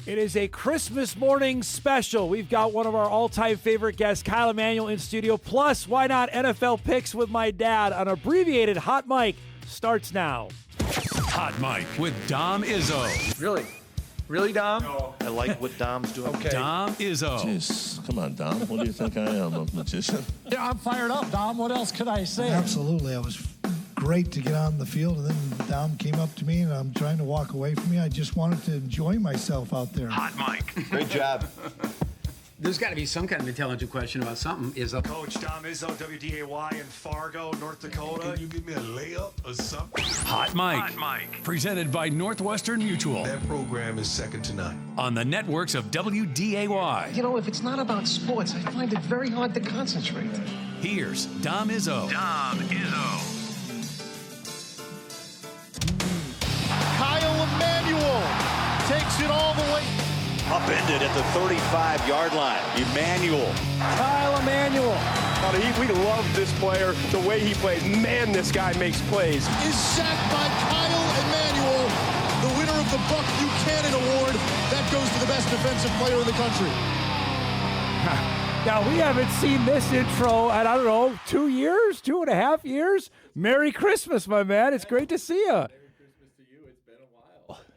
It is a Christmas morning special. We've got one of our all-time favorite guests, Kyle Emanuel, in studio. Plus, why not NFL picks with my dad? An abbreviated Hot Mic starts now. Hot Mic with Dom Izzo. Really? Really, Dom? No. I like what Dom's doing. Okay. Dom Izzo. Jeez, come on, Dom. What do you think I am, a magician? Yeah, I'm fired up, Dom. What else could I say? Absolutely. I was great to get on the field, and then Dom came up to me, and I'm trying to walk away from me. I just wanted to enjoy myself out there. Hot Mic. Great job. There's got to be some kind of intelligent question about something. Coach Dom Izzo, WDAY in Fargo, North Dakota. Can you give me a layup or something? Hot Mic. Presented by Northwestern Mutual. That program is second to none. On the networks of WDAY. You know, if it's not about sports, I find it very hard to concentrate. Here's Dom Izzo. Dom Izzo. Kyle Emanuel takes it all the way. Upended at the 35-yard line. Emanuel. Kyle Emanuel. We love this player, the way he plays. Man, this guy makes plays. Is sacked by Kyle Emanuel, the winner of the Buck Buchanan Award. That goes to the best defensive player in the country. Now, we haven't seen this intro at, 2 years, 2.5 years. Merry Christmas, my man. It's great to see you.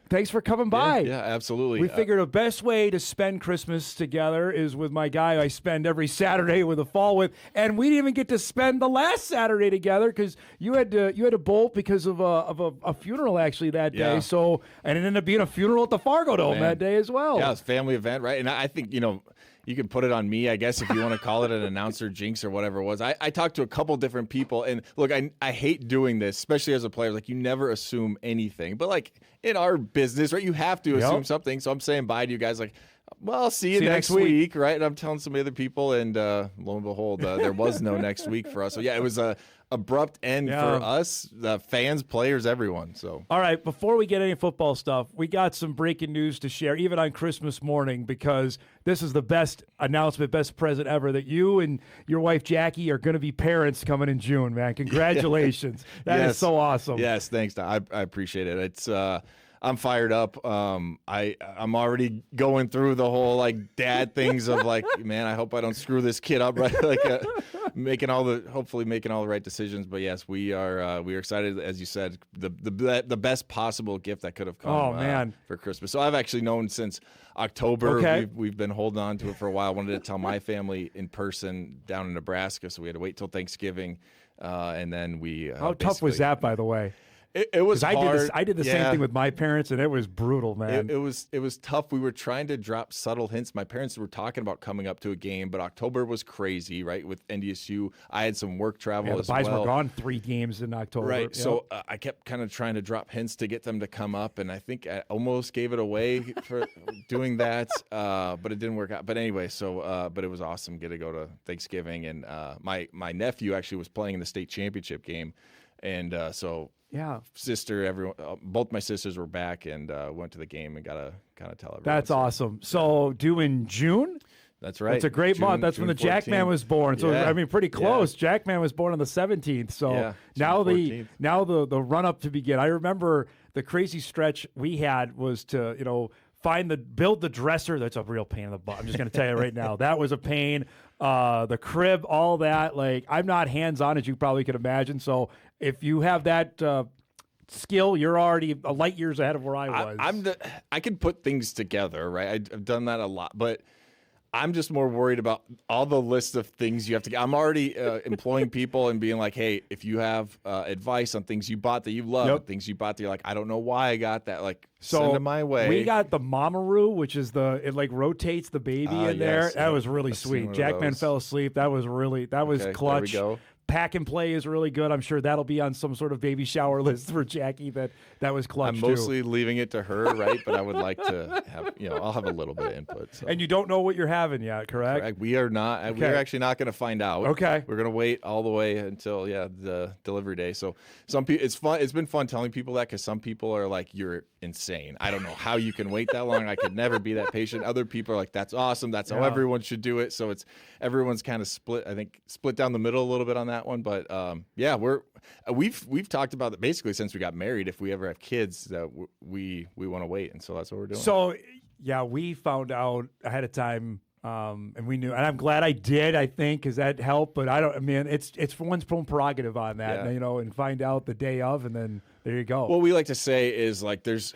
Thanks for coming by. Yeah, absolutely. We figured the best way to spend Christmas together is with my guy I spend every Saturday with the fall with, and we didn't even get to spend the last Saturday together because you had to bolt because of a funeral actually that day. Yeah. So, and it ended up being a funeral at the Fargo Dome that day as well. Yeah, it's a family event, right? And I think, you can put it on me, I guess, if you want to call it an announcer jinx or whatever it was. I talked to a couple different people, and look, I hate doing this, especially as a player. Like, you never assume anything. But, like, in our business, right, you have to assume something. So I'm saying bye to you guys, like, well, I'll see you next week, right? And I'm telling some other people, and lo and behold, there was no next week for us. So, yeah, it was a abrupt end for us, the fans, players, everyone. So, all right, before we get any football stuff, we got some breaking news to share, even on Christmas morning, because this is the best announcement, best present ever, that you and your wife Jackie are going to be parents coming in June, man. Congratulations. That is so awesome. Yes, thanks, Don. I appreciate it. It's I'm fired up. I'm already going through the whole like dad things of like, man, I hope I don't screw this kid up, right? Like hopefully making all the right decisions. But yes, we are excited, as you said, the best possible gift that could have come for Christmas. So I've actually known since October. Okay. We've been holding on to it for a while. I wanted to tell my family in person down in Nebraska, so we had to wait till Thanksgiving, and then we. How tough was that, by the way? It was hard. I did the same thing with my parents, and it was brutal, man. It was tough. We were trying to drop subtle hints. My parents were talking about coming up to a game, but October was crazy, right? With NDSU, I had some work travel as well. The boys were gone 3 games in October. Right. Yep. So I kept kind of trying to drop hints to get them to come up, and I think I almost gave it away for doing that, but it didn't work out. But anyway, but it was awesome getting to go to Thanksgiving, and my nephew actually was playing in the state championship game, and so. Yeah, sister, everyone, both my sisters were back and went to the game and got to kind of tell everyone. That's awesome. So due in June? That's right. It's a great month. That's when the 14th. Jackman was born. So yeah. I mean, pretty close. Yeah. Jackman was born on the 17th. So now the run up to begin. I remember the crazy stretch we had was to build the dresser. That's a real pain in the butt. I'm just going to tell you right now. That was a pain. The crib, all that. Like, I'm not hands-on, as you probably could imagine. So if you have that skill, you're already a light years ahead of where I was. I can put things together, right? I've done that a lot, but I'm just more worried about all the list of things you have to get. I'm already employing people and being like, hey, if you have advice on things you bought that you love, things you bought that you're like, I don't know why I got that, like, send them my way. We got the Mamaroo, which is it like rotates the baby in there. That was really sweet. Jackman fell asleep. That was clutch. There we go. Pack and play is really good. I'm sure that'll be on some sort of baby shower list for Jackie. That was clutch. I'm mostly leaving it to her, right? But I would like to have, I'll have a little bit of input. So. And you don't know what you're having yet, correct? We are not. Okay. We're actually not going to find out. Okay. We're going to wait all the way until the delivery day. So some people, it's fun. It's been fun telling people that because some people are like, "You're insane. I don't know how you can wait that long. I could never be that patient." Other people are like, "That's awesome. That's how everyone should do it." So everyone's kind of split. I think split down the middle a little bit on that one. But we've talked about that basically since we got married. If we ever have kids, that we want to wait, and so that's what we're doing. So Yeah, we found out ahead of time, and we knew, and I'm glad I did. I think because that helped. But I mean, it's for one's own prerogative on that, and find out the day of, and then there you go. What we like to say is like there's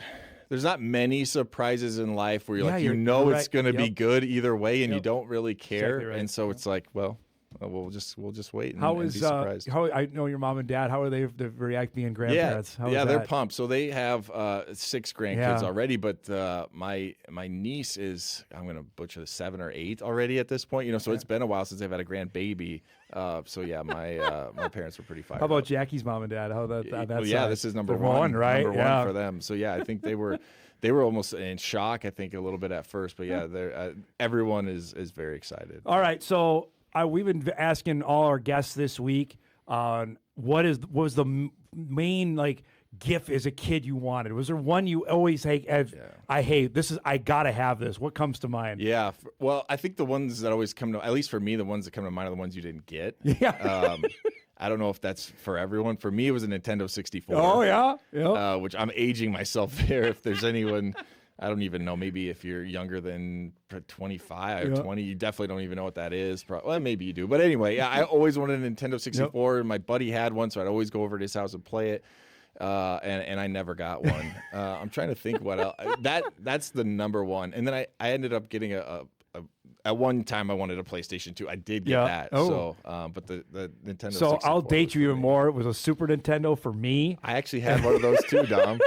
not many surprises in life where you're it's going to be good either way, and you don't really care, Exactly right. and so it's like, well. We'll just wait and, and be surprised. How I know your mom and dad. How are they react being grandparents? They're pumped. So they have 6 grandkids already, but my niece is, I'm going to butcher the 7 or 8 already at this point. So it's been a while since they've had a grandbaby. My parents were pretty fired. How about up. Jackie's mom and dad? How that? This is number one, right? Number one for them. So I think they were almost in shock. I think a little bit at first, but everyone is very excited. All right, so. We've been asking all our guests this week on what was the main gift as a kid you wanted? Was there one you always I gotta have this? What comes to mind? Yeah, well, I think the ones that always come to, at least for me, the ones that come to mind are the ones you didn't get. Yeah. I don't know if that's for everyone. For me, it was a Nintendo 64. Oh yeah. Which I'm aging myself there. If there's anyone. I don't even know. Maybe if you're younger than 25 or 20, you definitely don't even know what that is. Well, maybe you do. But anyway, I always wanted a Nintendo 64. Yep. My buddy had one, so I'd always go over to his house and play it. And I never got one. I'm trying to think what else. That's the number one. And then I ended up getting at one time I wanted a PlayStation 2. I did get that. Oh. So, but the Nintendo 64. So I'll date you even more. It was a Super Nintendo for me. I actually had one of those too, Dom.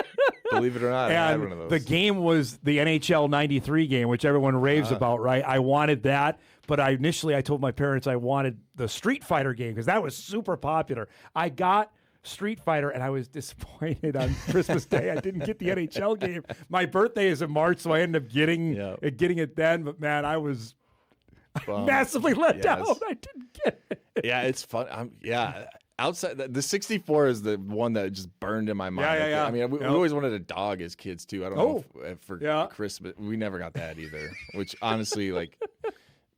Believe it or not, I had one of those. The game was the NHL 93 game, which everyone raves about, right? I wanted that, but I told my parents I wanted the Street Fighter game because that was super popular. I got Street Fighter, and I was disappointed on Christmas Day. I didn't get the NHL game. My birthday is in March, so I ended up getting it then. But, man, I was massively let down. I didn't get it. Yeah, it's fun. Outside the 64 is the one that just burned in my mind. Yeah. I mean, we always wanted a dog as kids too. I don't know if for Christmas we never got that either. Which honestly,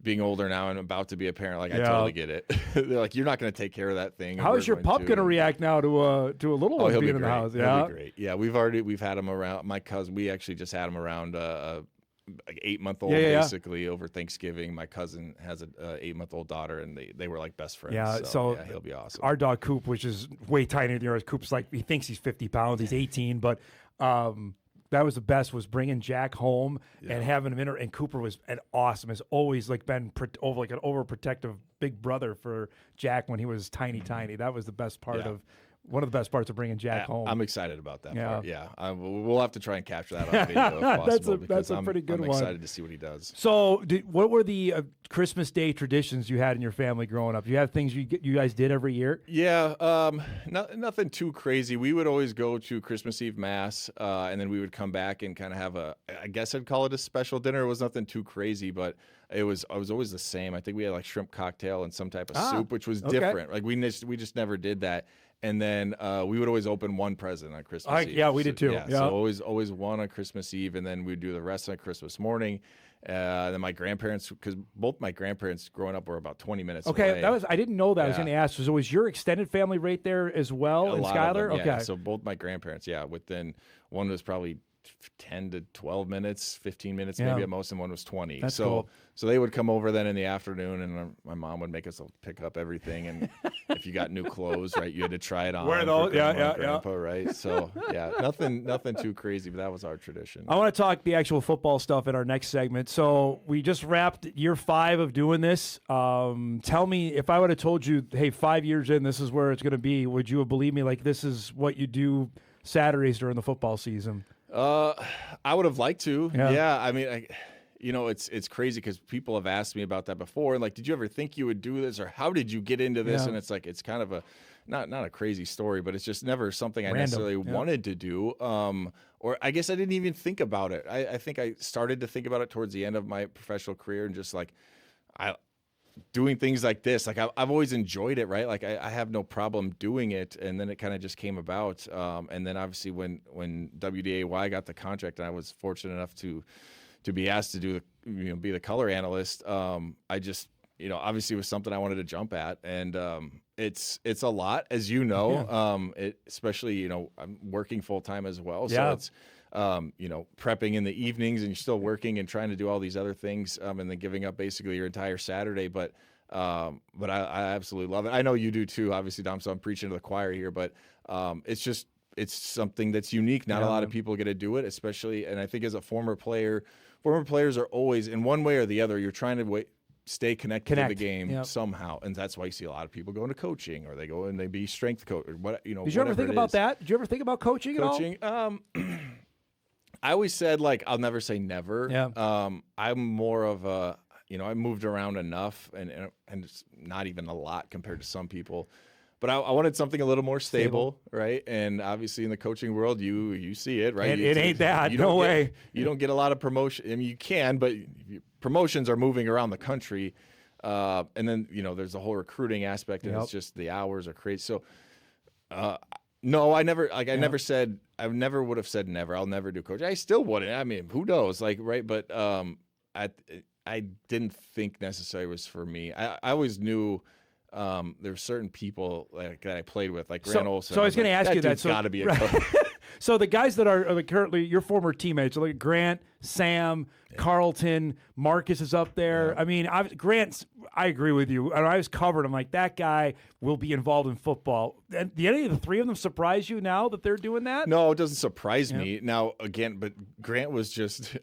being older now and about to be a parent, I totally get it. They're like, you're not going to take care of that thing. How is your pup going to react now to a little one being in the house? Yeah, he'll be great. Yeah, we've had him around. My cousin, we actually just had him around. 8-month-old basically over Thanksgiving. My cousin has a 8-month-old daughter, and they were like best friends. Yeah, so he'll be awesome. Our dog Coop, which is way tinier than yours, Coop's he thinks he's 50 pounds. He's 18, but that was the best. Was bringing Jack home and having him in her. And Cooper was awesome. Has always been an overprotective big brother for Jack when he was tiny. That was the best part of. One of the best parts of bringing Jack home. I'm excited about that part. Yeah, we'll have to try and capture that on video if possible. That's a pretty good one. I'm excited to see what he does. So, what were the Christmas Day traditions you had in your family growing up? You had things you guys did every year? Yeah, nothing too crazy. We would always go to Christmas Eve Mass, and then we would come back and kind of have I guess I'd call it a special dinner. It was nothing too crazy, but I was always the same. I think we had shrimp cocktail and some type of soup, which was different. We just never did that. And then we would always open one present on Christmas Eve. Yeah, we did too. Yeah, so always one on Christmas Eve, and then we'd do the rest on Christmas morning. Then my grandparents, because both my grandparents growing up were about 20 minutes away. I didn't know that. I was going to ask. So was your extended family right there as well in Schuyler? Okay. So both my grandparents, within one was probably 10 to 12 minutes, 15 minutes maybe at most, and one was 20. That's cool. So they would come over then in the afternoon, and my mom would make us pick up everything. And if you got new clothes, right, you had to try it on. Wear those, Grandpa, right? So nothing too crazy, but that was our tradition. I want to talk the actual football stuff in our next segment. So we just wrapped year 5 of doing this. Tell me, if I would have told you, hey, 5 years in, this is where it's going to be, would you have believed me? This is what you do Saturdays during the football season. I would have liked to. Yeah. I mean, it's crazy because people have asked me about that before. And did you ever think you would do this, or how did you get into this? Yeah. And it's kind of a not a crazy story, but it's just never something I necessarily wanted to do. Or I guess I didn't even think about it. I think I started to think about it towards the end of my professional career, and just doing things like this. I've always enjoyed it, right? I have no problem doing it. And then it kind of just came about. And then obviously when WDAY got the contract, and I was fortunate enough to be asked to do be the color analyst, obviously it was something I wanted to jump at, and it's a lot, as you know, especially, I'm working full time as well. So it's, prepping in the evenings and you're still working and trying to do all these other things, and then giving up basically your entire Saturday. But I absolutely love it. I know you do too, obviously, Dom, so I'm preaching to the choir here, but it's something that's unique. Not a lot of people get to do it, especially, and I think as a former players are always, in one way or the other, you're trying to stay connected to the game somehow, and that's why you see a lot of people go into coaching, or they go and they be strength coach, or what. Did you ever think about that? Did you ever think about coaching at all? I always said, I'll never say never. Yeah. I'm more of a, I moved around enough, and it's not even a lot compared to some people. But I wanted something a little more stable, right? And obviously in the coaching world, you see it, right? It ain't that. No way. You don't get a lot of promotion. I mean, you can, but promotions are moving around the country. And then, there's the whole recruiting aspect, and it's just the hours are crazy. So, no, I never would have said never. I'll never do coaching. I still wouldn't. I mean, who knows? Right. But I didn't think necessarily it was for me. I always knew there's certain people that I played with, like Grant Olson. So I was going to ask you that. So got to be a coach. So the guys that are currently your former teammates, like Grant, Sam, Carlton, Marcus is up there. Yeah. I mean, Grant's. I agree with you. And I was covered. I'm like, that guy will be involved in football. And did any of the three of them surprise you now that they're doing that? No, it doesn't surprise me. Now, again, but Grant was just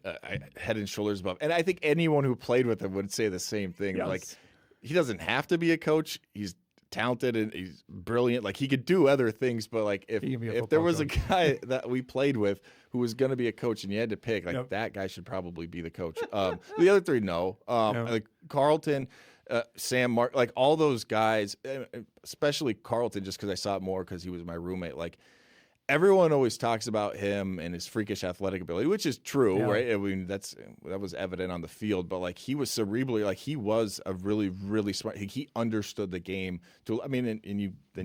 head and shoulders above. And I think anyone who played with him would say the same thing. Yes. He doesn't have to be a coach. He's talented and he's brilliant. He could do other things, but if there was a guy that we played with who was going to be a coach and you had to pick, that guy should probably be the coach. The other three, no. Carlton, Sam, Mark, all those guys, especially Carlton, just because I saw it more because he was my roommate. Everyone always talks about him and his freakish athletic ability, which is true, right? I mean, that was evident on the field, but he was cerebrally, he was a really, really smart. He understood the game. Then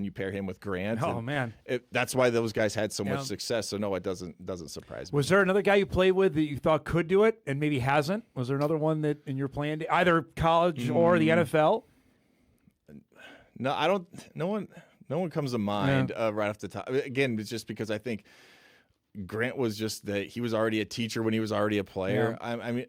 you pair him with Grant. Oh man, that's why those guys had so much success. So no, it doesn't surprise me. Was there another guy you played with that you thought could do it and maybe hasn't? Was there another one that in your plan, either college or the NFL? No, I don't. No one comes to mind right off the top. Again, it's just because I think Grant was just that he was already a teacher when he was already a player. Yeah.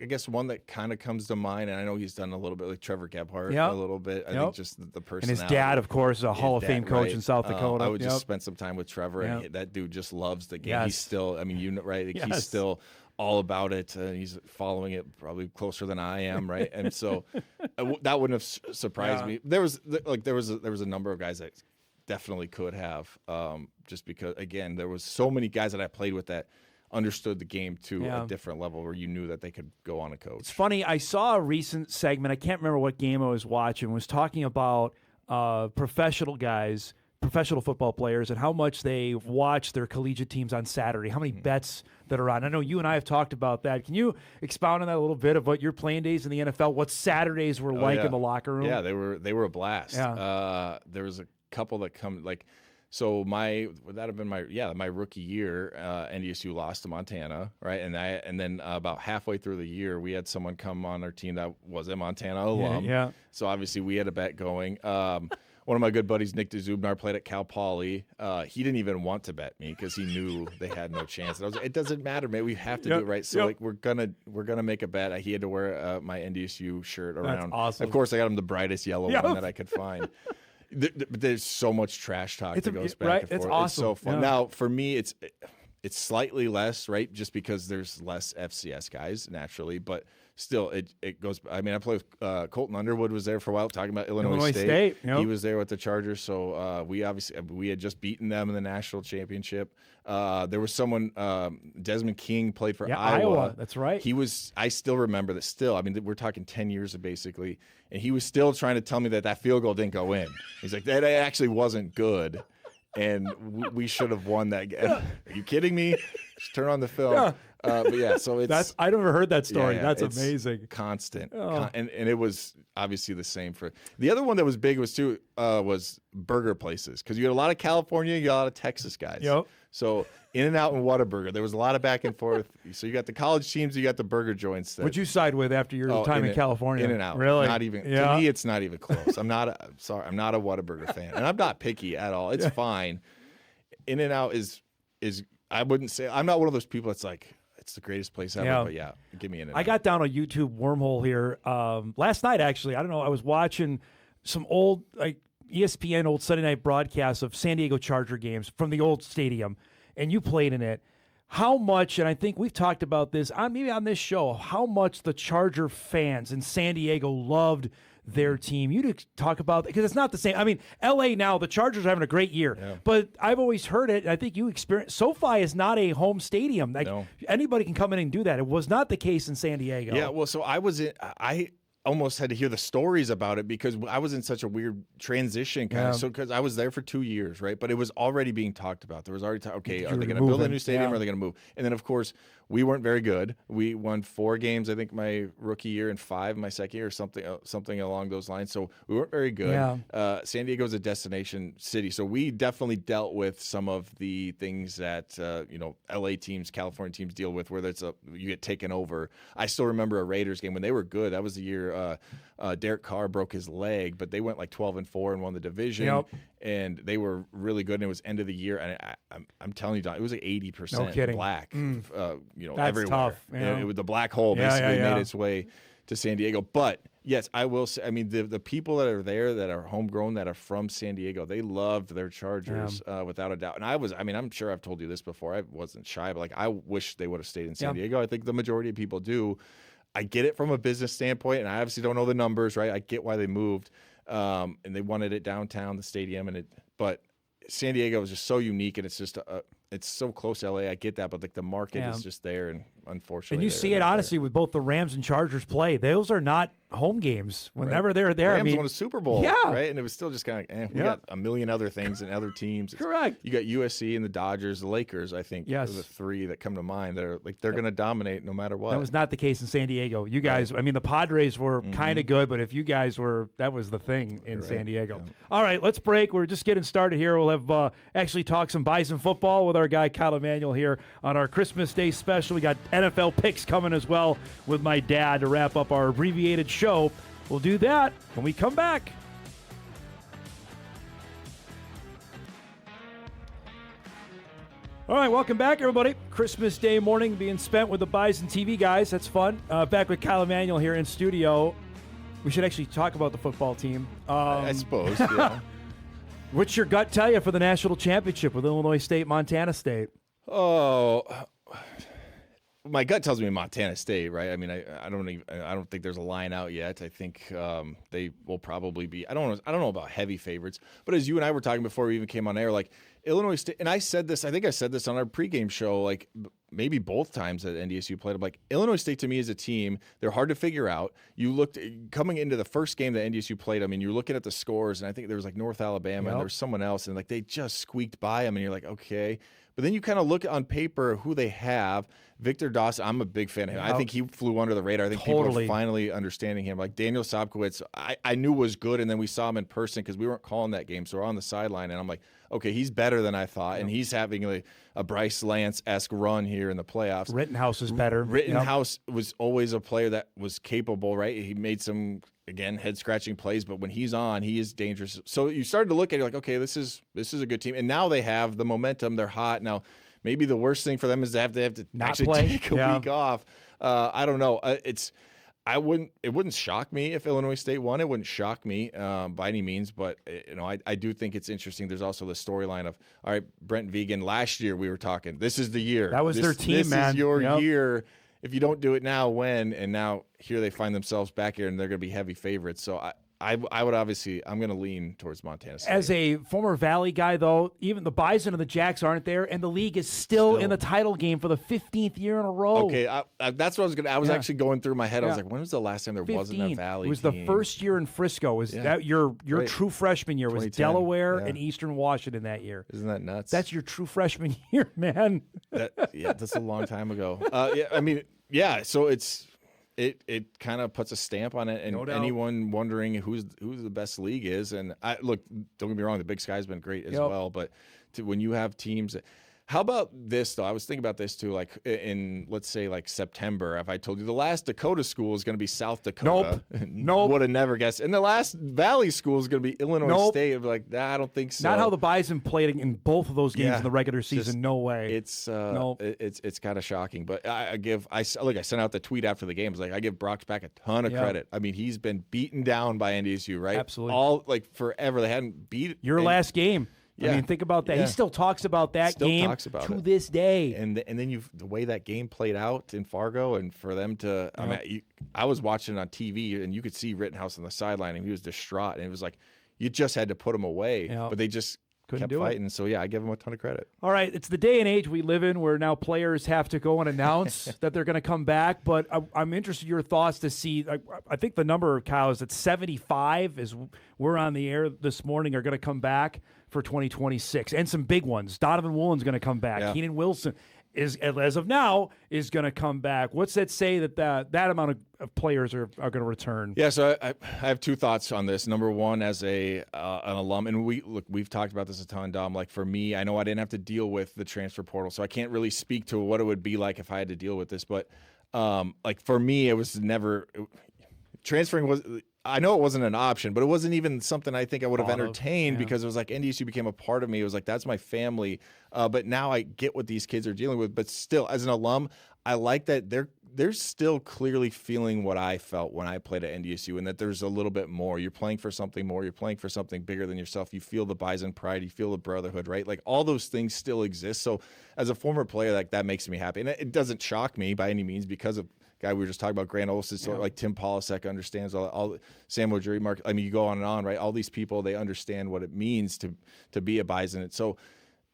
I guess one that kind of comes to mind, and I know he's done a little bit like Trevor Gebhardt, a little bit. I think just the personality. And his dad, of course, is a Hall of Fame coach in South Dakota. I would just spend some time with Trevor, and that dude just loves the game. Yes. He's still, he's still all about it. He's following it probably closer than I am, right? And so that wouldn't have surprised me. There was a number of guys that definitely could have, just because again there was so many guys that I played with that understood the game to a different level where you knew that they could go on a coach. It's funny. I saw a recent segment. I can't remember what game I was watching. Was talking about professional guys. Professional football players and how much they watch their collegiate teams on Saturday, how many bets that are on. I know you and I have talked about that. Can you expound on that a little bit of what your playing days in the NFL, what Saturdays were in the locker room? Yeah, they were a blast. Yeah. There was a couple that come so my rookie year, NDSU lost to Montana, right? And then about halfway through the year, we had someone come on our team that was a Montana alum. Yeah. So obviously we had a bet going. One of my good buddies, Nick DeZubnar, played at Cal Poly. He didn't even want to bet me because he knew they had no chance. And I was like, it doesn't matter, man. We have to do it right. So we're gonna make a bet. He had to wear my NDSU shirt around. That's awesome. Of course, I got him the brightest yellow one that I could find. But there's so much trash talk that goes back and forth. It's awesome. It's so fun. Now for me, it's slightly less, right? Just because there's less FCS guys naturally, but still, it goes. I mean, I played with Colton Underwood was there for a while, talking about Illinois State. Yep. He was there with the Chargers, so we had just beaten them in the national championship. There was someone, Desmond King played for Iowa. That's right. I still remember that. Still, I mean, we're talking 10 years basically, and he was still trying to tell me that field goal didn't go in. He's like, that actually wasn't good. And we should have won that game. Are you kidding me? Just turn on the film. Yeah. But yeah, so it's I never heard that story. Yeah, that's amazing. Constant. And it was obviously the same for the other one that was big was burger places, because you had a lot of California, you got a lot of Texas guys. Yep. So In-N-Out and Whataburger, there was a lot of back and forth. So you got the college teams, you got the burger joints. What'd you side with after your time in California? In-N-Out. Really? Not even. Yeah. To me, it's not even close. I'm not a Whataburger fan, and I'm not picky at all. It's fine. In-N-Out is I wouldn't say, I'm not one of those people that's like, it's the greatest place ever, but give me In-N-Out. I got down a YouTube wormhole here last night, actually. I don't know. I was watching some old ESPN old Sunday night broadcasts of San Diego Charger games from the old stadium, and you played in it. How much, and I think we've talked about this maybe on this show, how much the Charger fans in San Diego loved their team. You talk about, because it's not the same. I mean, LA now, the Chargers are having a great year, but I've always heard it, and I think you experienced, SoFi is not a home stadium. Anybody can come in and do that. It was not the case in San Diego. Yeah, well, so I almost had to hear the stories about it because I was in such a weird transition kind of. So because I was there for 2 years, right? But it was already being talked about. There was already okay, are they going to build a new stadium or are they going to move? And then of course we weren't very good. We won 4 games, I think, my rookie year, and 5 my second year, or something along those lines. So we weren't very good. Yeah. San Diego is a destination city, so we definitely dealt with some of the things that LA teams, California teams deal with, where you get taken over. I still remember a Raiders game when they were good. That was the year Derek Carr broke his leg, but they went like 12-4 and won the division, and they were really good. And it was end of the year, and I'm telling you, Don, it was like 80% black. That's everywhere. Tough. It was the black hole basically made its way to San Diego. But yes, I will say, I mean, the people that are there that are homegrown, that are from San Diego, they loved their Chargers without a doubt. And I'm sure I've told you this before. I wasn't shy, but I wish they would have stayed in San Diego. I think the majority of people do. I get it from a business standpoint, and I obviously don't know the numbers, right? I get why they moved, and they wanted it downtown, the stadium, but San Diego is just so unique, and it's just it's so close to LA. I get that, but the market is just there, and unfortunately, and you see it honestly with both the Rams and Chargers play. Those are not home games. Whenever they're there, Rams won a Super Bowl, right? And it was still just kind of we got a million other things and other teams. Correct. You got USC and the Dodgers, the Lakers. I think are the 3 that come to mind. That are they're going to dominate no matter what. That was not the case in San Diego. You guys, I mean, the Padres were kind of good, but if you guys were, that was the thing in San Diego. Yeah. All right, let's break. We're just getting started here. We'll have actually talk some Bison football with our guy Kyle Emanuel here on our Christmas Day special. We got NFL picks coming as well with my dad to wrap up our abbreviated show. We'll do that when we come back. All right, welcome back, everybody. Christmas Day morning being spent with the Bison TV guys. That's fun. Back with Kyle Emanuel here in studio. We should actually talk about the football team. I suppose, yeah. What's your gut tell you for the national championship with Illinois State, Montana State? Oh, my gut tells me Montana State, right? I mean, I don't think there's a line out yet. I think they will probably be. I don't know about heavy favorites, but as you and I were talking before we even came on air, like Illinois State, and I said this. I think I said this on our pregame show, like maybe both times that NDSU played. I'm like, Illinois State to me is a team. They're hard to figure out. You looked coming into the first game that NDSU played. I mean, you're looking at the scores, and I think there was like North Alabama and there was someone else, and like they just squeaked by them, and you're like, okay. But then you kind of look on paper who they have. Victor Dawson, I'm a big fan of him. I think he flew under the radar. I think people are finally understanding him. Like Daniel Sobkowitz, I knew was good, and then we saw him in person because we weren't calling that game, so we're on the sideline, and I'm like, okay, he's better than I thought, and he's having a Bryce Lance-esque run here in the playoffs. Rittenhouse is better. Rittenhouse was always a player that was capable, right? He made some, again, head-scratching plays, but when he's on, he is dangerous. So you started to look at it like, okay, this is a good team, and now they have the momentum. They're hot. Now, maybe the worst thing for them is they have to actually take a week off. I don't know. It wouldn't shock me if Illinois State won. It wouldn't shock me by any means, but I do think it's interesting. There's also the storyline of, all right, Brent Vegan. Last year we were talking, this is the year. That was their team, man. This is your year. If you don't do it now, when? And now here they find themselves back here, and they're going to be heavy favorites. So I would obviously, I'm going to lean towards Montana State. As a former Valley guy, though, even the Bison and the Jacks aren't there, and the league is still in the title game for the 15th year in a row. Okay, that's what I was going to. I was actually going through my head. I was like, when was the last time there 15th. wasn't a Valley? It was team? The first year in Frisco. Was that your true freshman year? Was Delaware and Eastern Washington that year? Isn't that nuts? That's your true freshman year, man. That's a long time ago. So it kind of puts a stamp on it, and anyone wondering who the best league is. And look, don't get me wrong, the Big Sky's been great as well, but when you have teams. How about this, though? I was thinking about this, too, like in, let's say, like September, if I told you the last Dakota school is going to be South Dakota. Nope. Would have never guessed. And the last Valley school is going to be Illinois State. I'd be like, I don't think so. Not how the Bison played in both of those games in the regular season. No way. It's it's kind of shocking. But I sent out the tweet after the game. I was like, I give Brock's back a ton of credit. I mean, he's been beaten down by NDSU, right? Absolutely. Forever. They hadn't beat your last game. Yeah. I mean, think about that. Yeah. He still talks about that game to this day. And then the way that game played out in Fargo, and for them to, I was watching it on TV, and you could see Rittenhouse on the sideline, and he was distraught. And it was like, you just had to put him away, but they just kept fighting. So I give him a ton of credit. All right, it's the day and age we live in where now players have to go and announce that they're going to come back. But I'm interested in your thoughts to see. I think the number, Kyle, is at 75. As we're on the air this morning, are going to come back for 2026, and some big ones. Donovan Woolen's going to come back. Yeah. Keenan Wilson is, as of now, is going to come back. What's that say that amount of players are going to return? Yeah, so I have two thoughts on this. Number one, as an alum, and we've talked about this a ton, Dom. Like for me, I know I didn't have to deal with the transfer portal, so I can't really speak to what it would be like if I had to deal with this. But like for me, it was never transferring was. I know it wasn't an option, but it wasn't even something I think I would have entertained because it was like NDSU became a part of me. It was like, that's my family. But now I get what these kids are dealing with. But still, as an alum, I like that they're still clearly feeling what I felt when I played at NDSU, and that there's a little bit more. You're playing for something more. You're playing for something bigger than yourself. You feel the Bison pride. You feel the brotherhood, right? Like all those things still exist. So as a former player, like that makes me happy. And it doesn't shock me by any means because of guy we were just talking about, Grant Olson, sort of like Tim Polasek understands all Samuel Jury, Mark. I mean, you go on and on, right? All these people, they understand what it means to be a Bison. So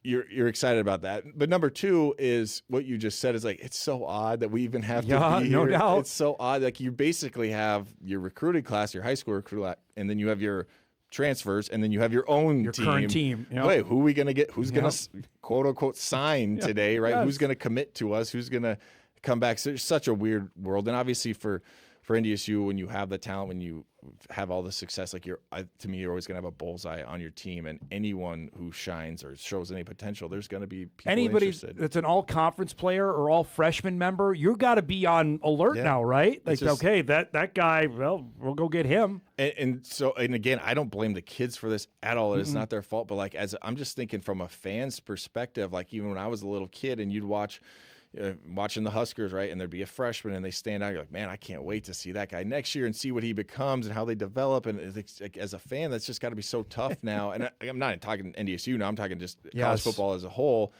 you're excited about that. But number two is what you just said is like, it's so odd that we even have to be here. No doubt. It's so odd. Like you basically have your recruiting class, your high school recruit, and then you have your transfers, and then you have your own current team. Yep. Wait, who are we going to get? Who's going to quote unquote sign today, right? Yes. Who's going to commit to us? Who's going to come back? So it's such a weird world. And obviously for NDSU, when you have the talent, when you have all the success, like to me, you're always going to have a bullseye on your team, and anyone who shines or shows any potential, there's going to be people anybody interested. That's an all-conference player or all-freshman member, you got to be on alert now, right? Like, okay, that guy, well, we'll go get him. And again, I don't blame the kids for this at all. It's not their fault. But like, I'm just thinking from a fan's perspective, like even when I was a little kid and you'd watching the Huskers, right? And there'd be a freshman and they stand out. You're like, man, I can't wait to see that guy next year and see what he becomes and how they develop. And as a fan, that's just got to be so tough now. And I'm not talking NDSU now. I'm talking just college football as a whole.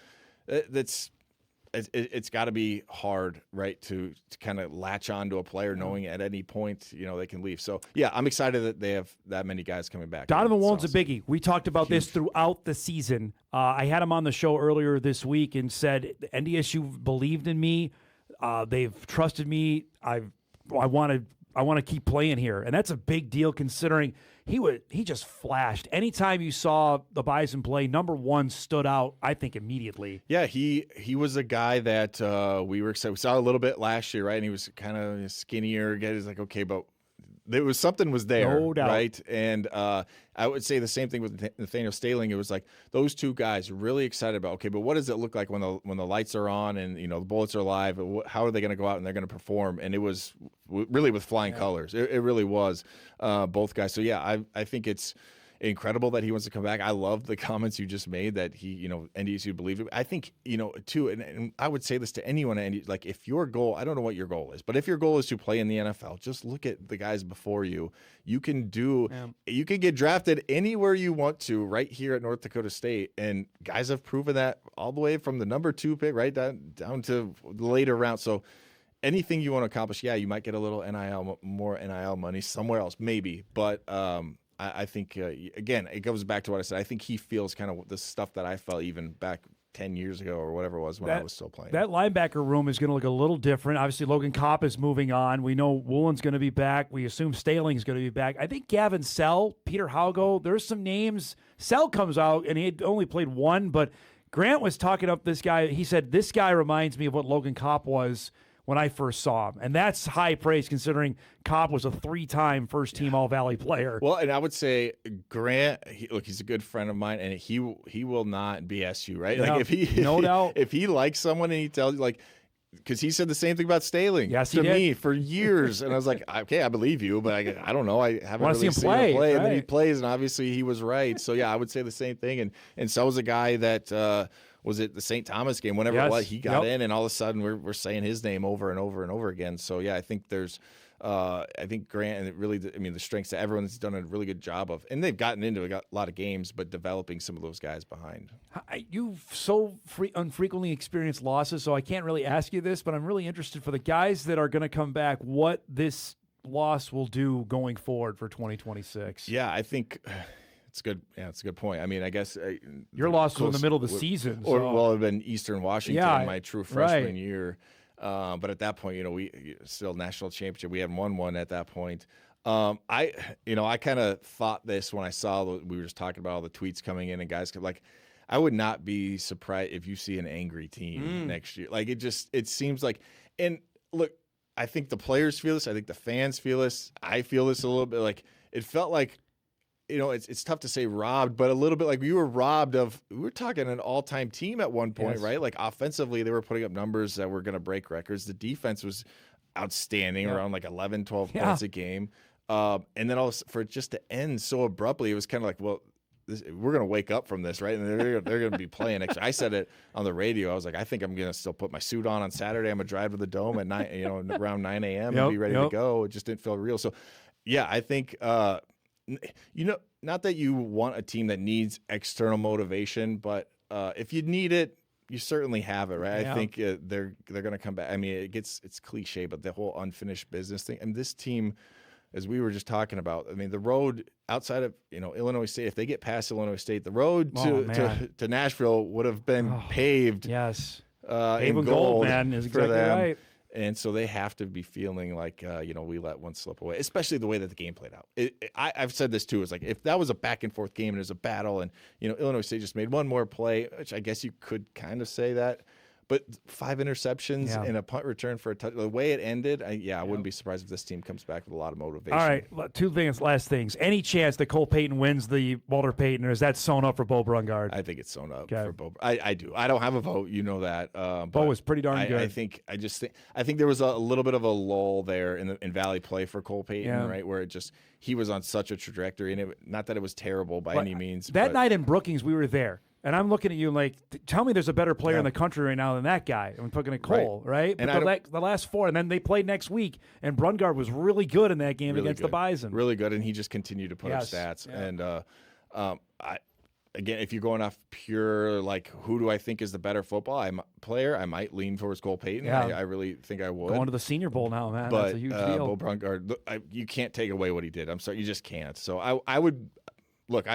It's got to be hard, right, to kind of latch on to a player knowing at any point, they can leave. So, yeah, I'm excited that they have that many guys coming back. Donovan Woolen's a biggie. We talked about this throughout the season. I had him on the show earlier this week and said, NDSU believed in me. They've trusted me. I want to keep playing here. And that's a big deal considering he just flashed. Anytime you saw the Bison play, number one stood out, I think, immediately. Yeah, he was a guy that we were excited. We saw a little bit last year, right? And he was kind of skinnier. He's like, okay, but there was something was there, no doubt. Right? And I would say the same thing with Nathaniel Staling. It was like those two guys really excited about, okay, but what does it look like when the lights are on and the bullets are live? How are they going to go out and they're going to perform? And it was really with flying colors. It really was both guys. So yeah, I think it's incredible that he wants to come back. I love the comments you just made that he, NDSU believed it. I think, too, and I would say this to anyone, like if your goal, I don't know what your goal is, but if your goal is to play in the NFL, just look at the guys before you. You can get drafted anywhere you want to right here at North Dakota State. And guys have proven that all the way from the number 2 pick right down to the later rounds. So anything you want to accomplish, you might get a little more NIL money somewhere else, maybe. But, I think, again, it goes back to what I said. I think he feels kind of the stuff that I felt even back 10 years ago or whatever it was when I was still playing. That linebacker room is going to look a little different. Obviously, Logan Kopp is moving on. We know Woolen's going to be back. We assume Staling's going to be back. I think Gavin Sell, Peter Haugo, there's some names. Sell comes out, and he had only played one, but Grant was talking up this guy. He said, this guy reminds me of what Logan Kopp was when I first saw him. And that's high praise considering Cobb was a 3-time first-team All-Valley player. Well, and I would say Grant, he's a good friend of mine, and he will not BS you, right? Yeah, like no doubt. If he likes someone and he tells you, like, because he said the same thing about Staling to me for years. And I was like, okay, I believe you, but I don't know. I haven't really seen him play. Right. And then he plays, and obviously he was right. So, yeah, I would say the same thing. And so was a guy that was it the St. Thomas game, whenever it was, he got in, and all of a sudden we're saying his name over and over and over again. So, yeah, I think there's I think Grant, and it really, the strengths that everyone's done a really good job of, and they've gotten into a lot of games, but developing some of those guys behind. You've so unfrequently experienced losses, so I can't really ask you this, but I'm really interested for the guys that are going to come back, what this loss will do going forward for 2026. Yeah, I think it's good. Yeah, it's a good point. I mean, I guess your loss was in the middle of the season, or well, it would have been Eastern Washington, my true freshman year. But at that point, we still national championship. We hadn't won one at that point. I kind of thought this when I saw we were just talking about all the tweets coming in and guys like, I would not be surprised if you see an angry team next year. Like it seems like, and look, I think the players feel this. I think the fans feel this. I feel this a little bit. Like it felt like, it's tough to say robbed, but a little bit like we were robbed of. We were talking an all-time team at one point, right? Like offensively, they were putting up numbers that were going to break records. The defense was outstanding, around like 11, 12 points a game. And then for it just to end so abruptly, it was kind of like, well, we're going to wake up from this, right? And they're going to be playing next year. I said it on the radio. I was like, I think I'm going to still put my suit on Saturday. I'm going to drive to the Dome at 9, around 9 a.m. and be ready to go. It just didn't feel real. So, yeah, I think not that you want a team that needs external motivation, but if you need it, you certainly have it, right? I think they're going to come back. I mean, it's cliche, but the whole unfinished business thing. And this team, as we were just talking about, I mean, the road outside of Illinois State, if they get past Illinois State, the road to Nashville would have been paved. Yes, in gold, man, is exactly them. right. And so they have to be feeling like, we let one slip away, especially the way that the game played out. I've said this too. It's like if that was a back and forth game and it was a battle and, Illinois State just made one more play, which I guess you could kind of say that. But 5 interceptions and a punt return for a touch. The way it ended, I wouldn't be surprised if this team comes back with a lot of motivation. All right, last things. Any chance that Cole Payton wins the Walter Payton, or is that sewn up for Bo Brungard? I think it's sewn up for Bo. I do. I don't have a vote. You know that. Bo was pretty darn good. I think there was a little bit of a lull there in Valley play for Cole Payton, right, where he was on such a trajectory, and not that it was terrible by any means. That night in Brookings, we were there. And I'm looking at you like, tell me there's a better player in the country right now than that guy. I'm looking at Cole, right? And the last 4, and then they played next week, and Brungard was really good in that game against the Bison. Really good, and he just continued to put up stats. Yeah. And again, if you're going off pure, like, who do I think is the better football player, I might lean towards Cole Payton. Yeah. I really think I would. Going to the Senior Bowl now, man. But, that's a huge deal. Bo Brungard, you can't take away what he did. I'm sorry, you just can't. So I would look.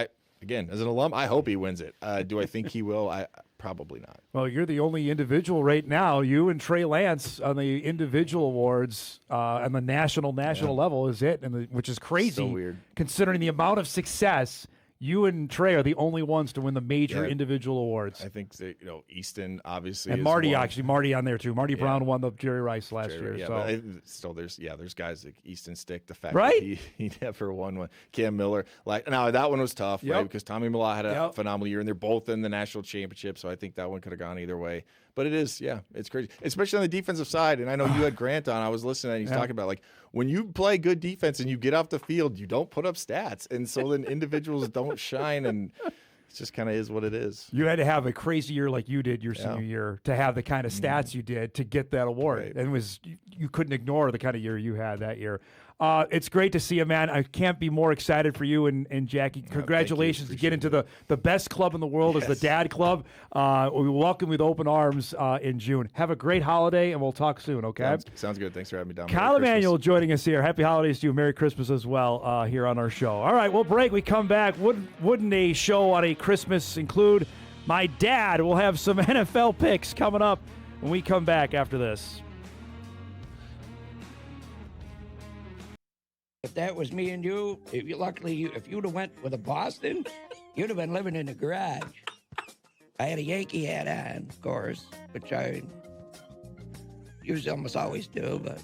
Again, as an alum, I hope he wins it. Do I think he will? Probably not. Well, you're the only individual right now. You and Trey Lance on the individual awards on the national level is it, which is crazy. So weird. Considering the amount of success. You and Trey are the only ones to win the major individual awards. I think that, Easton obviously, and Marty Marty on there too. Marty Brown won the Jerry Rice last year. Yeah, so but still, there's guys like Easton Stick. The fact that he never won one. Cam Miller, now that one was tough, right? Because Tommy Millot had a phenomenal year, and they're both in the national championship. So I think that one could have gone either way. But it is, it's crazy, especially on the defensive side. And I know you had Grant on. I was listening, and he's talking about, like, when you play good defense and you get off the field, you don't put up stats. And so then individuals don't shine, and it just kind of is what it is. You had to have a crazy year like you did your senior year to have the kind of stats you did to get that award. Right. And you couldn't ignore the kind of year you had that year. It's great to see you, man. I can't be more excited for you and Jackie. Congratulations to get into the best club in the world as the Dad Club. We welcome you with open arms in June. Have a great holiday, and we'll talk soon, okay? Sounds good. Thanks for having me down. Kyle Emanuel joining us here. Happy holidays to you. Merry Christmas as well here on our show. All right, we'll break. We come back. Wouldn't a show on a Christmas include my dad? We'll have some NFL picks coming up when we come back after this. If that was me and you, if you'd have went with a Boston, you'd have been living in the garage. I had a Yankee hat on, of course, which I usually almost always do, but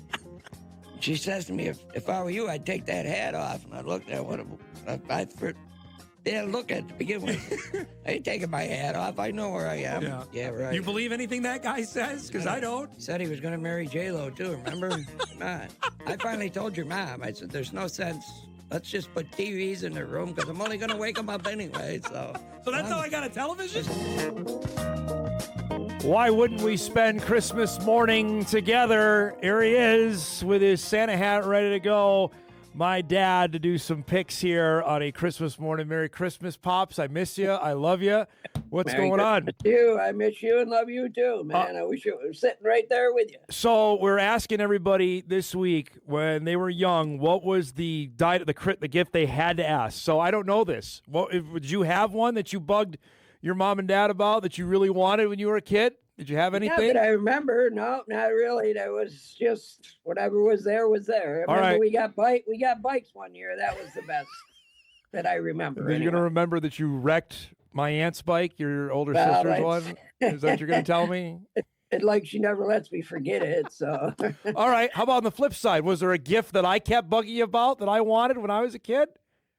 she says to me, if I were you, I'd take that hat off. And I looked at what look at it to begin with. I ain't taking my hat off. I know where I am. Yeah, right. You believe anything that guy says? Because I don't. He said he was going to marry J-Lo, too, remember? Come on. I finally told your mom. I said, there's no sense. Let's just put TVs in the room because I'm only going to wake them up anyway. So that's how I got a television? Why wouldn't we spend Christmas morning together? Here he is with his Santa hat ready to go. My dad to do some picks here on a Christmas morning. Merry Christmas, Pops. I miss you. I love you. What's going on? I miss you and love you too, man. I wish you were sitting right there with you. So we're asking everybody this week, when they were young, what was the gift they had to ask? So I don't know this. Did you have one that you bugged your mom and dad about that you really wanted when you were a kid? Did you have anything? Yeah, but I remember. No, not really. That was just whatever was there was there. I remember we got bikes one year. That was the best that I remember. You're going to remember that you wrecked my aunt's bike, your older sister's one? Is that what you're going to tell me? She never lets me forget it. So. All right. How about on the flip side? Was there a gift that I kept bugging you about that I wanted when I was a kid?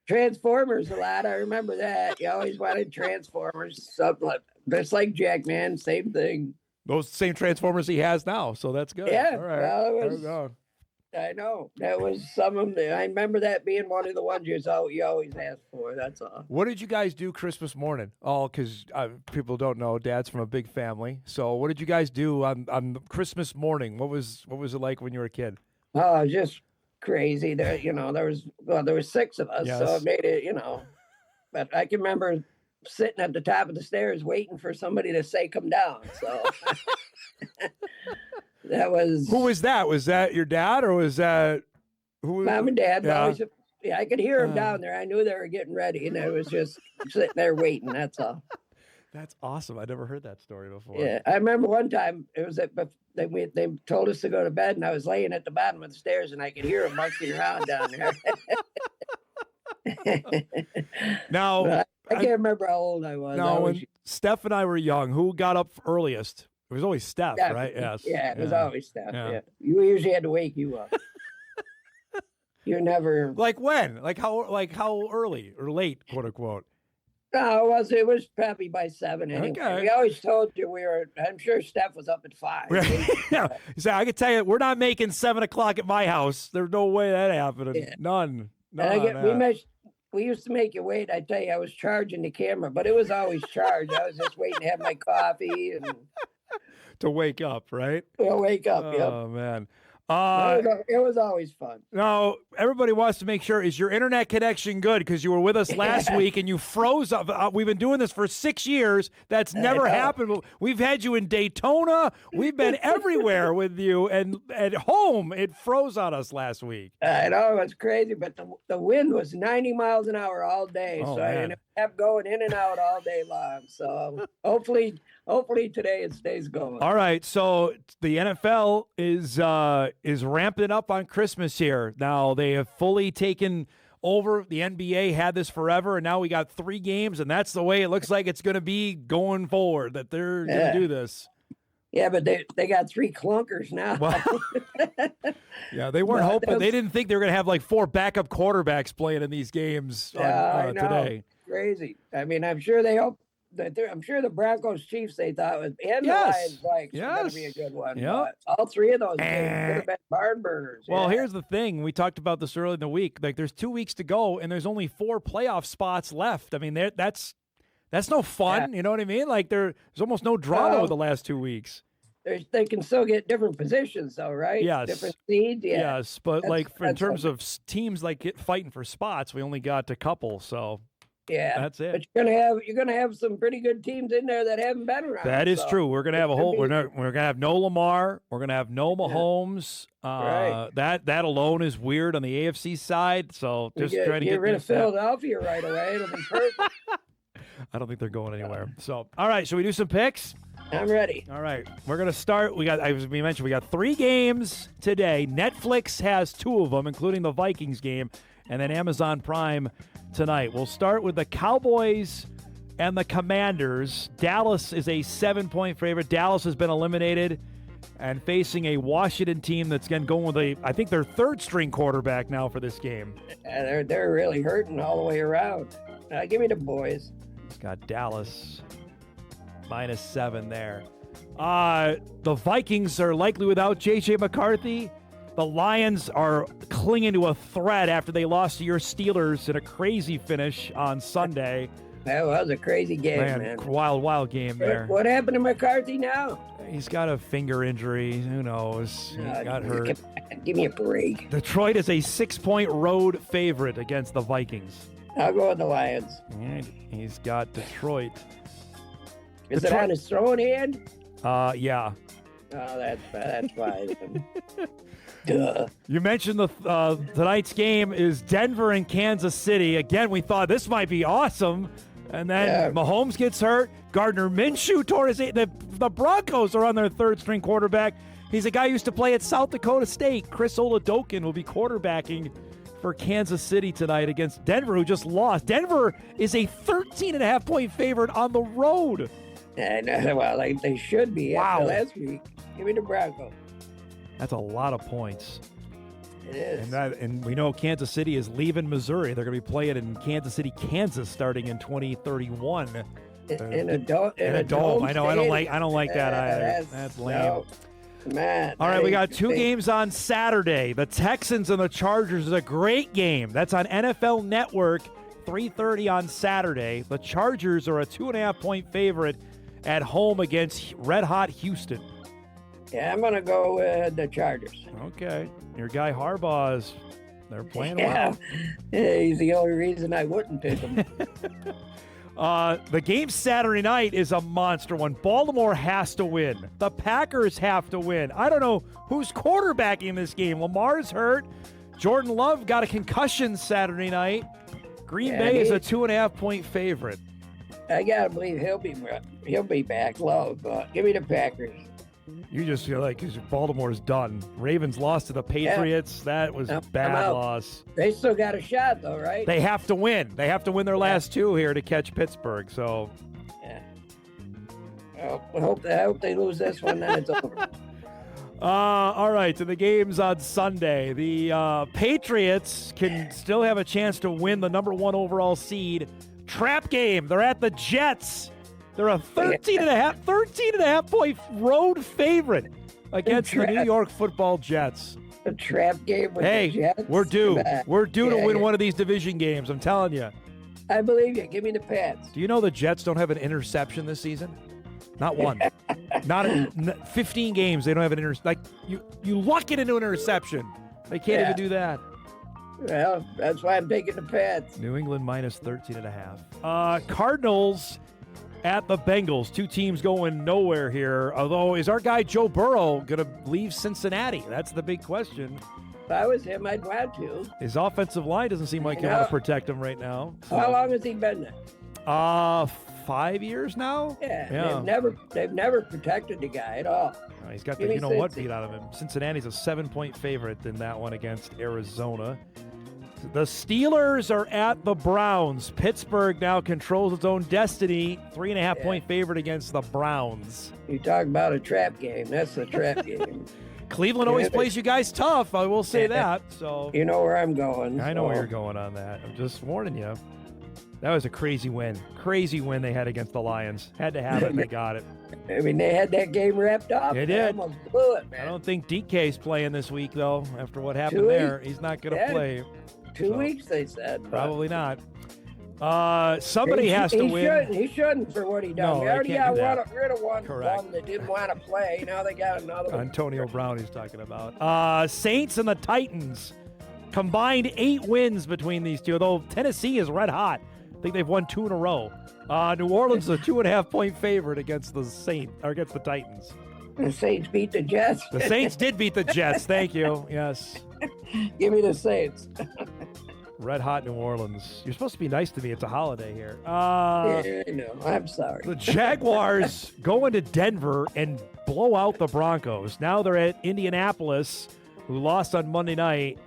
Transformers a lot. I remember that. You always wanted Transformers. Something just like Jack, man. Same thing. Those same Transformers he has now. So that's good. Yeah. All right. Well, I know. That was some of them. I remember that being one of the ones you always asked for. That's all. What did you guys do Christmas morning? Oh, because people don't know. Dad's from a big family. So what did you guys do on Christmas morning? What was it like when you were a kid? Oh, just crazy. There was 6 of us, so it made it, But I can remember sitting at the top of the stairs waiting for somebody to say come down. So that was. Who was that? Was that your dad or was that who? Mom and Dad. Yeah. I could hear them down there. I knew they were getting ready, and I was just sitting there waiting. That's all. That's awesome. I never heard that story before. Yeah, I remember one time it was they told us to go to bed, and I was laying at the bottom of the stairs, and I could hear them monkeying around down there. Now I can't remember how old I was. No, when Steph and I were young, who got up earliest? It was always Steph, right? Yes. Yeah, it was always Steph. Yeah. You usually had to wake you up. You never like when? Like how early or late, quote unquote. No, it was probably by 7 anyway. Okay. We always told you I'm sure Steph was up at 5. Yeah. So I can tell you, we're not making 7 o'clock at my house. There's no way that happened. Yeah. None. We used to make you wait. I tell you, I was charging the camera, but it was always charged. I was just waiting to have my coffee and to wake up, right? To wake up. Oh man. It was always fun. Now, everybody wants to make sure, is your internet connection good? Because you were with us last week and you froze up. We've been doing this for 6 years. That's never happened. We've had you in Daytona. We've been everywhere with you. And at home, it froze on us last week. I know, it's crazy. But the wind was 90 miles an hour all day. It kept going in and out all day long. So hopefully today it stays going. All right. So the NFL is ramping up on Christmas here. Now they have fully taken over. The NBA had this forever, and now we got 3 games, and that's the way it looks like it's going to be going forward, that they're going to do this. Yeah, but they got 3 clunkers now. Well, yeah, they weren't hoping. They didn't think they were going to have like 4 backup quarterbacks playing in these games today. Crazy. I mean, I'm sure they hope. I'm sure the Broncos Chiefs, they thought was, and the Lions Vikes was going to be a good one. Yep. All 3 of those games could have been barn burners. Well, here's the thing. We talked about this earlier in the week. Like, there's 2 weeks to go, and there's only 4 playoff spots left. I mean, that's no fun. Yeah. You know what I mean? Like, there's almost no drama with the last 2 weeks. They can still get different positions, though, right? Yes. Different seeds. Yeah. Yes, but in terms of teams fighting for spots, we only got a couple. So. Yeah, that's it. But you're gonna have some pretty good teams in there that haven't been around. That is true. We're gonna have we're gonna have no Lamar. We're gonna have no Mahomes. Right. That alone is weird on the AFC side. So just trying to get rid of Philadelphia right away. It'll be perfect. I don't think they're going anywhere. So all right, should we do some picks? I'm ready. All right, we're gonna start. We mentioned we got 3 games today. Netflix has 2 of them, including the Vikings game, and then Amazon Prime tonight. We'll start with the Cowboys and the Commanders. Dallas is a 7-point favorite. Dallas has been eliminated and facing a Washington team that's going with I think their third-string quarterback now for this game. They're really hurting all the way around. Give me the boys. It's got Dallas -7 there. The Vikings are likely without J.J. McCarthy. The Lions are clinging to a threat after they lost to your Steelers in a crazy finish on Sunday. That was a crazy game, man. Wild game there. What happened to McCarthy now? He's got a finger injury. Who knows? He got hurt. Give me a break. Detroit is a 6-point road favorite against the Vikings. I'll go with the Lions. And he's got Detroit. Is it on his throwing hand? Yeah. Oh, that's fine. Duh. You mentioned tonight's game is Denver and Kansas City. Again, we thought this might be awesome. And then Mahomes gets hurt. Gardner Minshew tore his the Broncos are on their third-string quarterback. He's a guy who used to play at South Dakota State. Chris Oladokun will be quarterbacking for Kansas City tonight against Denver, who just lost. Denver is a 13.5-point favorite on the road. Well, they should be after last week. Give me the Broncos. That's a lot of points. It is. And we know Kansas City is leaving Missouri. They're going to be playing in Kansas City, Kansas, starting in 2031. In a dome. I know. I don't like that either. That's lame. No, man. All right, we got two games on Saturday. The Texans and the Chargers is a great game. That's on NFL Network, 3:30 on Saturday. The Chargers are a 2.5-point favorite at home against Red Hot Houston. Yeah, I'm going to go with the Chargers. Okay. Your guy Harbaugh's, they're playing well. Yeah, he's the only reason I wouldn't pick him. The game Saturday night is a monster one. Baltimore has to win. The Packers have to win. I don't know who's quarterbacking this game. Lamar's hurt. Jordan Love got a concussion Saturday night. Green Bay is a 2.5-point favorite. I got to believe he'll be back, Love. Give me the Packers. You just feel like Baltimore's done. Ravens lost to the Patriots. That was a bad loss. They still got a shot, though, right? They have to win. They have to win their last two here to catch Pittsburgh. So, well, I hope they lose this one, then it's over. All right, so the game's on Sunday. The Patriots can still have a chance to win the number 1 overall seed. Trap game. They're at the Jets. They're a 13.5 point road favorite against the New York Football Jets. A trap game with the Jets? We're due. We're due to win one of these division games. I'm telling you. I believe you. Give me the Pats. Do you know the Jets don't have an interception this season? Not one. Not 15 games. They don't have an interception. Like you luck it into an interception. They can't even do that. Well, that's why I'm taking the Pats. New England minus 13.5. Cardinals at the Bengals. Two teams going nowhere here. Although, is our guy Joe Burrow going to leave Cincinnati? That's the big question. If I was him, I'd want to. His offensive line doesn't seem like he want to protect him right now. So. How long has he been there? 5 years now? Yeah. They've never protected the guy at all. He's got the what beat out of him. Cincinnati's a 7-point favorite in that one against Arizona. The Steelers are at the Browns. Pittsburgh now controls its own destiny. 3.5-point favorite against the Browns. You talk about a trap game. That's a trap game. Cleveland always plays you guys tough. I will say that. So you know where I'm going. I know where you're going on that. I'm just warning you. That was a crazy win. Crazy win they had against the Lions. Had to have it. They got it. I mean, they had that game wrapped up. They did. Almost blew it, man. I don't think DK's playing this week, though, after what happened there. He's not going to play. 2 weeks, they said. Probably not. Somebody has to win. He shouldn't for what he done. No, they already got rid of one Correct. that didn't want to play. Now they got another one. Antonio Brown he's talking about. Saints and the Titans. Combined 8 wins between these two, although Tennessee is red hot. I think they've won 2 in a row. New Orleans is a 2.5-point favorite against the Titans. The Saints beat the Jets. The Saints did beat the Jets. Thank you. Yes. Give me the Saints. Red hot New Orleans. You're supposed to be nice to me. It's a holiday here. Yeah, I know. I'm sorry. The Jaguars go into Denver and blow out the Broncos. Now they're at Indianapolis, who lost on Monday night.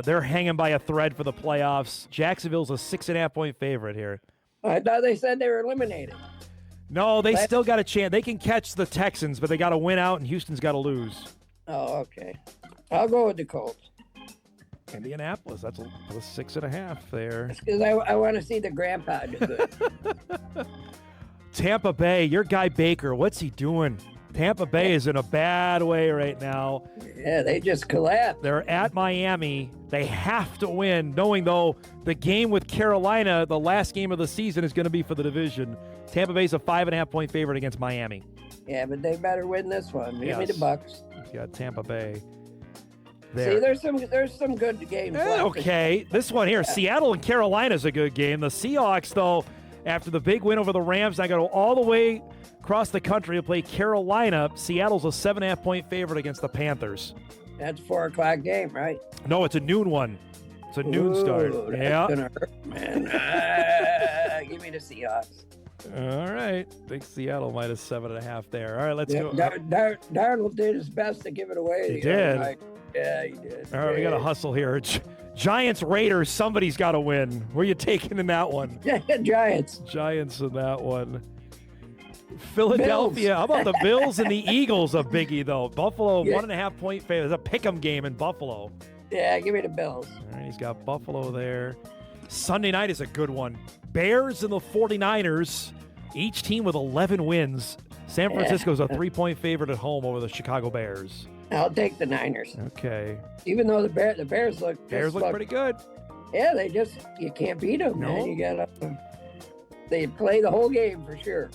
They're hanging by a thread for the playoffs. Jacksonville's a 6.5-point favorite here. I thought they said they were eliminated. No, they still got a chance. They can catch the Texans, but they got to win out, and Houston's got to lose. Oh, okay. I'll go with the Colts. Indianapolis, that's a 6.5 there. Because I want to see the grandpa do good. Tampa Bay, your guy Baker, what's he doing? Tampa Bay is in a bad way right now. Yeah, they just collapsed. They're at Miami. They have to win, knowing, though, the game with Carolina, the last game of the season, is going to be for the division. Tampa Bay's a 5.5-point favorite against Miami. Yeah, but they better win this one. Give me the Bucks. You got Tampa Bay. There. See, there's some good games. Okay, this one here, Seattle and Carolina's a good game. The Seahawks, though, after the big win over the Rams, I got to go all the way across the country to play Carolina. Seattle's a 7.5-point favorite against the Panthers. That's 4 o'clock game, right? No, it's a noon one. It's a noon start. That's gonna hurt, man. Give me the Seahawks. All right. I think Seattle minus 7.5 there. All right, let's go. Darnold did his best to give it away. He did. Yeah, he did. All right, we got to hustle here. Giants, Raiders, somebody's got to win. Where are you taking in that one? Giants. Giants in that one. Philadelphia. How about the Bills and the Eagles? A biggie, though. Buffalo, 1.5-point favorite. It's a pick'em game in Buffalo. Yeah, give me the Bills. All right, he's got Buffalo there. Sunday night is a good one. Bears and the 49ers, each team with 11 wins. San Francisco's a 3-point favorite at home over the Chicago Bears. I'll take the Niners. Okay. Even though the Bears look pretty good. Yeah, you can't beat them. No. Man. You gotta. They play the whole game for sure.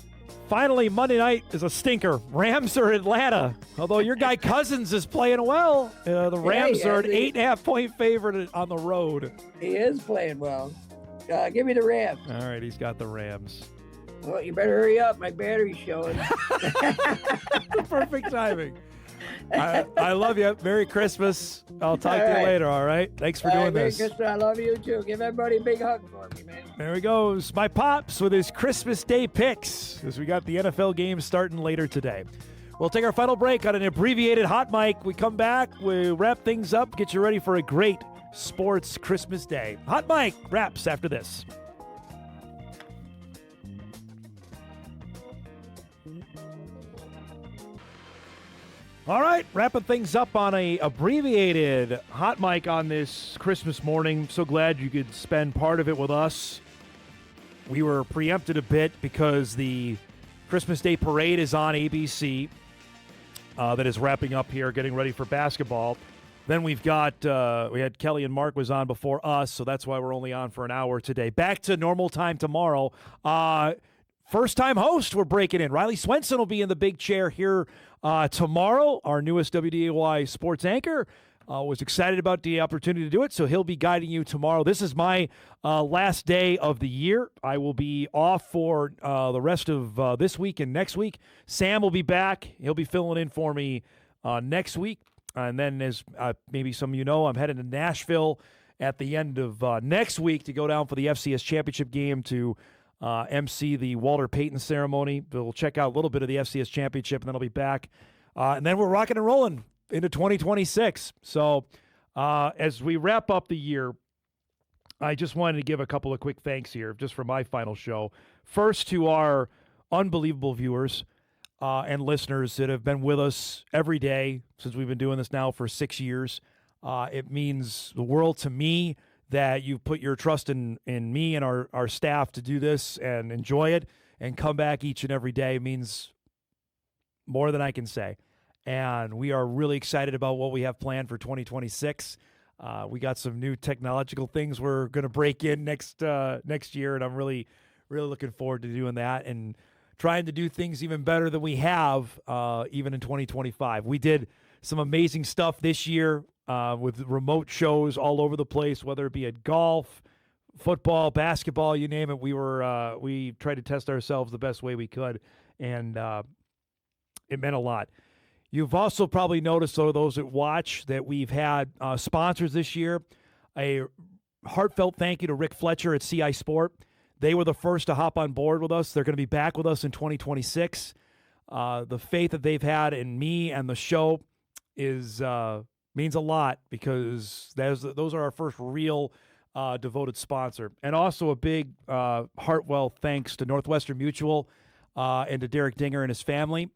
Finally, Monday night is a stinker. Rams are Atlanta. Although your guy Cousins is playing well, the Rams are an 8.5-point favorite on the road. He is playing well. Give me the Rams. All right, he's got the Rams. Well, you better hurry up. My battery's showing. Perfect timing. I love you. Merry Christmas. I'll talk to you later, all right? Thanks for doing this. Merry Christmas. I love you, too. Give everybody a big hug for me, man. There he goes. My Pops with his Christmas Day picks as we got the NFL games starting later today. We'll take our final break on an abbreviated hot mic. We come back. We wrap things up, get you ready for a great sports Christmas day. Hot mic wraps after this. All right, wrapping things up on a abbreviated hot mic on this Christmas morning. So glad you could spend part of it with us. We were preempted a bit because the Christmas Day Parade is on ABC. That is wrapping up here, getting ready for basketball. Then we've got, we had Kelly and Mark was on before us, so that's why we're only on for an hour today. Back to normal time tomorrow. First-time host we're breaking in. Riley Swenson will be in the big chair here tomorrow. Our newest WDAY sports anchor was excited about the opportunity to do it, so he'll be guiding you tomorrow. This is my last day of the year. I will be off for the rest of this week and next week. Sam will be back. He'll be filling in for me next week. And then, as maybe some of you know, I'm heading to Nashville at the end of next week to go down for the FCS Championship game to MC the Walter Payton ceremony. We'll check out a little bit of the FCS Championship, and then I'll be back. And then we're rocking and rolling into 2026. So as we wrap up the year, I just wanted to give a couple of quick thanks here just for my final show. First, to our unbelievable viewers and listeners that have been with us every day since we've been doing this now for 6 years. It means the world to me that you've put your trust in me and our staff to do this and enjoy it and come back each and every day. It means more than I can say. And we are really excited about what we have planned for 2026. We got some new technological things we're going to break in next year, and I'm really, really looking forward to doing that and trying to do things even better than we have even in 2025. We did some amazing stuff this year with remote shows all over the place, whether it be at golf, football, basketball, you name it. We tried to test ourselves the best way we could, and it meant a lot. You've also probably noticed, though, those that watch, that we've had sponsors this year. A heartfelt thank you to Rick Fletcher at CI Sport. They were the first to hop on board with us. They're going to be back with us in 2026. The faith that they've had in me and the show is means a lot, because those are our first real devoted sponsor. And also a big heartfelt thanks to Northwestern Mutual. and to Derek Dinger and his family.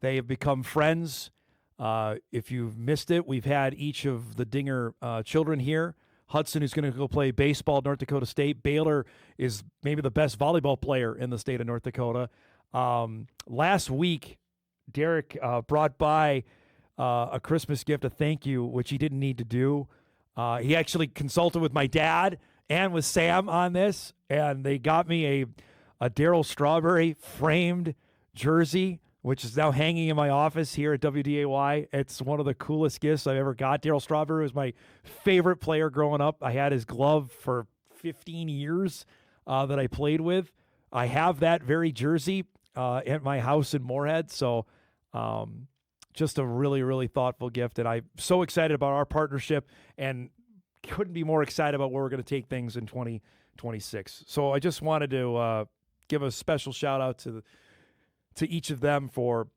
They have become friends. If you've missed it, we've had each of the Dinger children here. Hudson, who's going to go play baseball at North Dakota State. Baylor is maybe the best volleyball player in the state of North Dakota. Last week, Derek brought by a Christmas gift, a thank you, which he didn't need to do. He actually consulted with my dad and with Sam on this, and they got me a Darryl Strawberry framed jersey, which is now hanging in my office here at WDAY. It's one of the coolest gifts I've ever got. Darryl Strawberry was my favorite player growing up. I had his glove for 15 years that I played with. I have that very jersey at my house in Moorhead. So just a really, really thoughtful gift. And I'm so excited about our partnership and couldn't be more excited about where we're going to take things in 2026. So I just wanted to give a special shout out to each of them for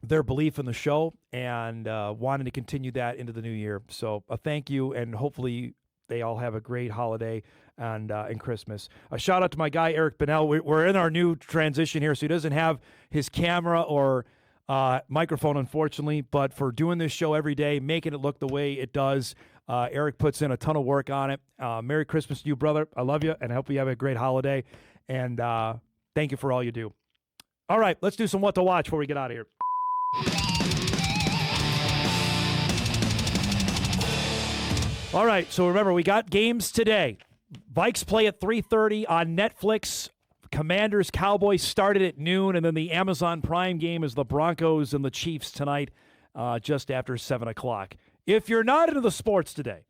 their belief in the show and wanting to continue that into the new year. So a thank you, and hopefully they all have a great holiday and Christmas. A shout out to my guy, Eric Bennell. We're in our new transition here, so he doesn't have his camera or microphone, unfortunately, but for doing this show every day, making it look the way it does, Eric puts in a ton of work on it. Merry Christmas to you, brother. I love you, and I hope you have a great holiday, and thank you for all you do. All right, let's do some What to Watch before we get out of here. All right, so remember, we got games today. Vikes play at 3:30 on Netflix. Commanders, Cowboys started at noon, and then the Amazon Prime game is the Broncos and the Chiefs tonight just after 7 o'clock. If you're not into the sports today,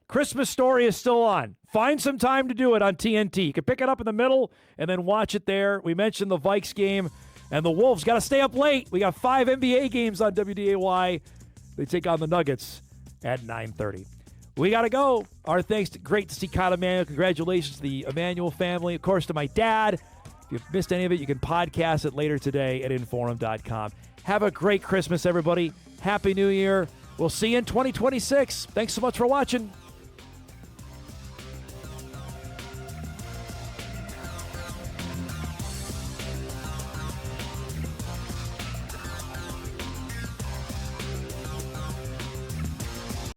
Christmas Story is still on. Find some time to do it on TNT. You can pick it up in the middle and then watch it there. We mentioned the Vikes game, and the Wolves got to stay up late. We got 5 NBA games on WDAY. They take on the Nuggets at 9:30. We got to go. Our thanks. Great to see Kyle Emanuel. Congratulations to the Emanuel family. Of course, to my dad. If you've missed any of it, you can podcast it later today at Inforum.com. Have a great Christmas, everybody. Happy New Year. We'll see you in 2026. Thanks so much for watching.